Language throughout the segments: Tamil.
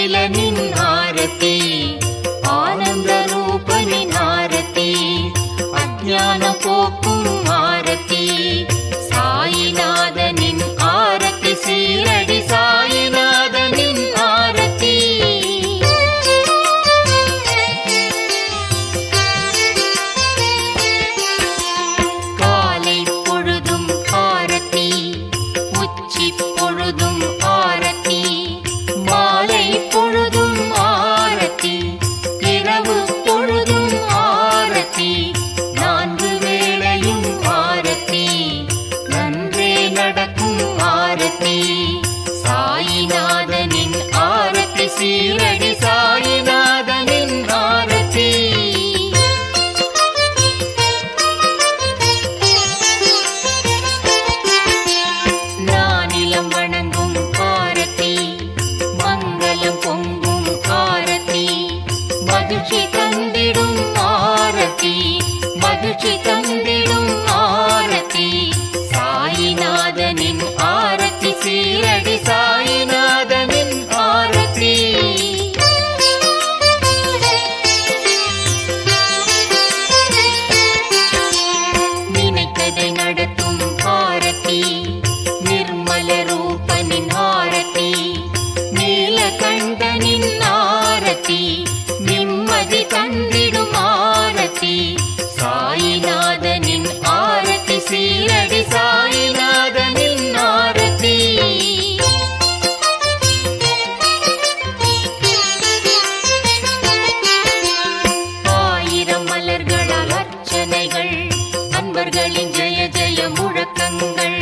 வேலனின் ஆரத்தி ஆனந்த ரூபனின் ஆரத்தி அஞ்ஞான போக்கும் ஆரத்தி சாயிநாதனின் ஆரத்தி சீரடி சாயிநாதனின் ஆரத்தி காலை பொழுதும் ஆரத்தி உச்சி பொழுதும் ஆரத்தி மாலை பொழுதும் ஆரத்தி இரவு பொழுதும் ஆரத்தி நான்கு வேளையும் ஆரத்தி நன்றே நடக்கும் ஆரத்தி சாயிநாதனின் ஆரத்தி சீரடி சாயிநாதனின் ஆரத்தி நானிலம் வணங்கும் ஆரத்தி மங்களம் பொங்கும் ஆரத்தி மகிழ்ச்சி தந்திடும் ஆரத்தி மகிழ்ச்சி தந்திடும் ஆரத்தி சாயிநாதனின் ஆரத்தி சீரடி சாயிநாதனின் ஆரத்தி நினைத்ததை நடத்தும் ஆரத்தி நிர்மல ரூபனின் ஆரத்தி நீலகண்டனின் ஆரத்தி நிம்மதி தந்திடும் ஆரத்தி சாயிநாதனின் ஆரத்தி சீரடி சாயிநாதனின் ஆரத்தி ஆயிரம் மலர்களால் அர்ச்சனைகள் அன்பர்களின் ஜெய ஜெய முழக்கங்கள்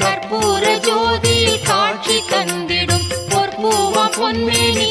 கற்பூர ஜோதியில் காட்சி தந்திடும் பொற்பூவா பொன்மேனி